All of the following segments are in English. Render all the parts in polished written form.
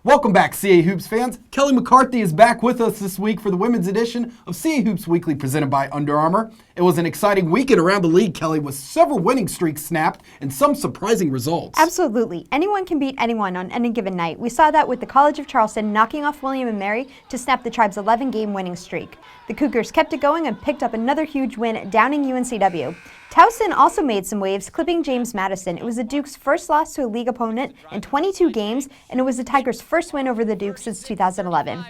Welcome back, CA Hoops fans. Kelly McCarthy is back with us this week for the women's edition of CA Hoops Weekly presented by Under Armour. It was an exciting weekend around the league, Kelly, with several winning streaks snapped and some surprising results. Absolutely. Anyone can beat anyone on any given night. We saw that with the College of Charleston knocking off William & Mary to snap the Tribe's 11-game winning streak. The Cougars kept it going and picked up another huge win, downing UNCW. Towson also made some waves, clipping James Madison. It was the Duke's first loss to a league opponent in 22 games, and it was the Tigers' first win over the Duke since 2011.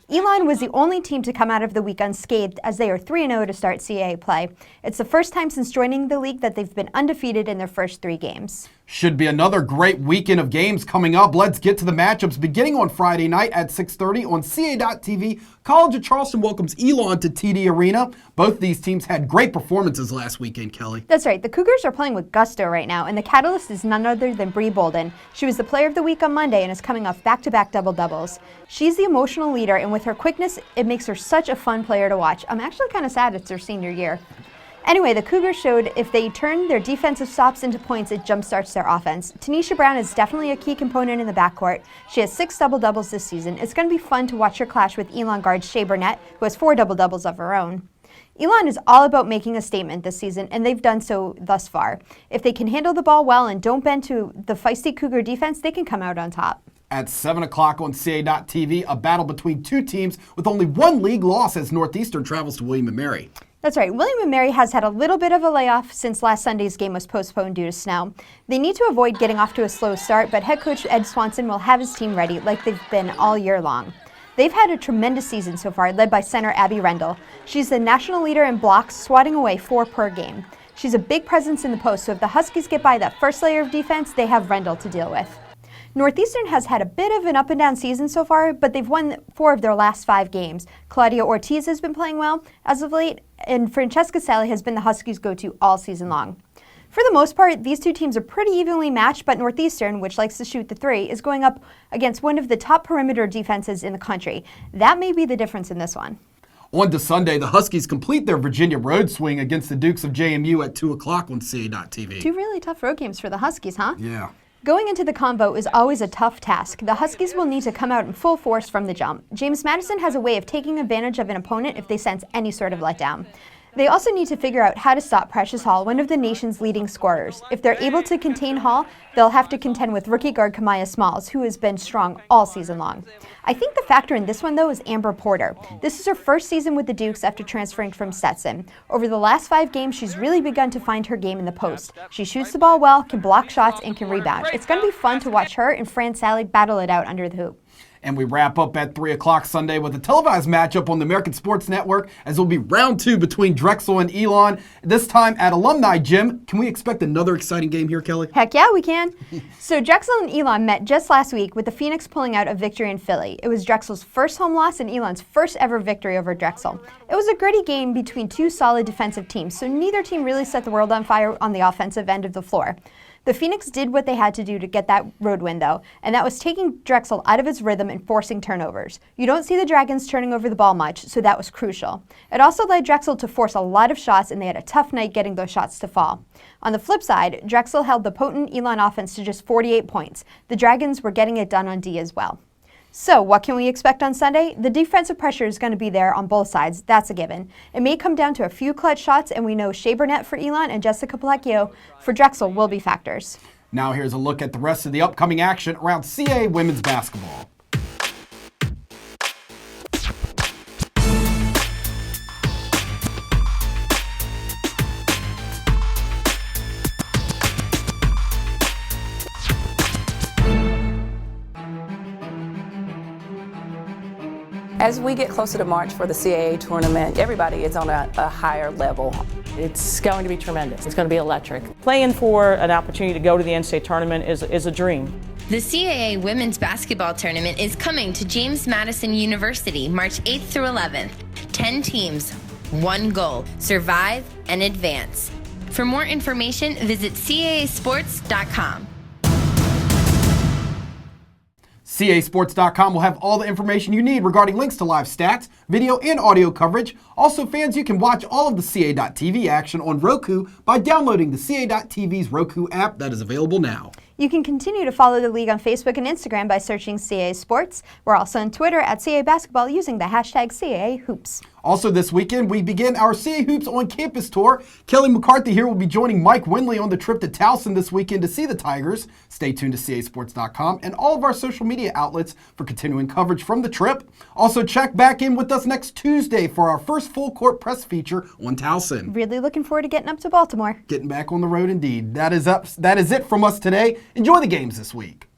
Elon was the only team to come out of the week unscathed, as they are 3-0 to start CAA play. It's the first time since joining the league that they've been undefeated in their first 3 games. Should be another great weekend of games coming up. Let's get to the matchups beginning on Friday night at 6:30 on CA.TV. College of Charleston welcomes Elon to TD Arena. Both these teams had great performances last weekend, Kelly. That's right. The Cougars are playing with gusto right now, and the catalyst is none other than Bree Bolden. She was the player of the week on Monday and is coming off back-to-back double-doubles. She's the emotional leader, and with her quickness, it makes her such a fun player to watch. I'm actually kind of sad it's her senior year. Anyway, the Cougars showed if they turn their defensive stops into points, it jumpstarts their offense. Tanisha Brown is definitely a key component in the backcourt. She has 6 double-doubles this season. It's going to be fun to watch her clash with Elon guard Shea Burnett, who has 4 double-doubles of her own. Elon is all about making a statement this season, and they've done so thus far. If they can handle the ball well and don't bend to the feisty Cougar defense, they can come out on top. At 7 o'clock on CA.TV, a battle between two teams with only one league loss as Northeastern travels to William & Mary. That's right. William & Mary has had a little bit of a layoff since last Sunday's game was postponed due to snow. They need to avoid getting off to a slow start, but head coach Ed Swanson will have his team ready like they've been all year long. They've had a tremendous season so far, led by center Abby Rendell. She's the national leader in blocks, swatting away 4 per game. She's a big presence in the post, so if the Huskies get by that first layer of defense, they have Rendell to deal with. Northeastern has had a bit of an up-and-down season so far, but they've won 4 of their last 5 games. Claudia Ortiz has been playing well as of late, and Francesca Sally has been the Huskies' go-to all season long. For the most part, these two teams are pretty evenly matched, but Northeastern, which likes to shoot the 3, is going up against one of the top perimeter defenses in the country. That may be the difference in this one. On to Sunday, the Huskies complete their Virginia road swing against the Dukes of JMU at 2 o'clock on CA.TV. 2 really tough road games for the Huskies, huh? Yeah. Going into the convo is always a tough task. The Huskies will need to come out in full force from the jump. James Madison has a way of taking advantage of an opponent if they sense any sort of letdown. They also need to figure out how to stop Precious Hall, one of the nation's leading scorers. If they're able to contain Hall, they'll have to contend with rookie guard Kamaya Smalls, who has been strong all season long. I think the factor in this one, though, is Amber Porter. This is her first season with the Dukes after transferring from Stetson. Over the last 5 games, she's really begun to find her game in the post. She shoots the ball well, can block shots, and can rebound. It's going to be fun to watch her and Fran Sally battle it out under the hoop. And we wrap up at 3 o'clock Sunday with a televised matchup on the American Sports Network, as it will be round 2 between Drexel and Elon, this time at Alumni Gym. Can we expect another exciting game here, Kelly? Heck yeah, we can. So Drexel and Elon met just last week with the Phoenix pulling out a victory in Philly. It was Drexel's first home loss and Elon's first ever victory over Drexel. It was a gritty game between 2 solid defensive teams, so neither team really set the world on fire on the offensive end of the floor. The Phoenix did what they had to do to get that road win, though, and that was taking Drexel out of his rhythm and forcing turnovers. You don't see the Dragons turning over the ball much, so that was crucial. It also led Drexel to force a lot of shots, and they had a tough night getting those shots to fall. On the flip side, Drexel held the potent Elon offense to just 48 points. The Dragons were getting it done on D as well. So, what can we expect on Sunday? The defensive pressure is going to be there on both sides. That's a given. It may come down to a few clutch shots, and we know Shea Burnett for Elon and Jessica Palacio for Drexel will be factors. Now here's a look at the rest of the upcoming action around CA women's basketball. As we get closer to March for the CAA tournament, everybody is on a higher level. It's going to be tremendous. It's going to be electric. Playing for an opportunity to go to the NCAA tournament is a dream. The CAA Women's Basketball Tournament is coming to James Madison University March 8th through 11th. 10 teams, 1 goal, survive and advance. For more information, visit caasports.com. CAsports.com will have all the information you need regarding links to live stats, video, and audio coverage. Also, fans, you can watch all of the CA.TV action on Roku by downloading the CA.TV's Roku app that is available now. You can continue to follow the league on Facebook and Instagram by searching CAA Sports. We're also on Twitter at CAA Basketball using the hashtag CAA Hoops. Also this weekend, we begin our CAA Hoops on Campus tour. Kelly McCarthy here will be joining Mike Winley on the trip to Towson this weekend to see the Tigers. Stay tuned to CASports.com and all of our social media outlets for continuing coverage from the trip. Also, check back in with us next Tuesday for our first full court press feature on Towson. Really looking forward to getting up to Baltimore. Getting back on the road indeed. That is it from us today. Enjoy the games this week.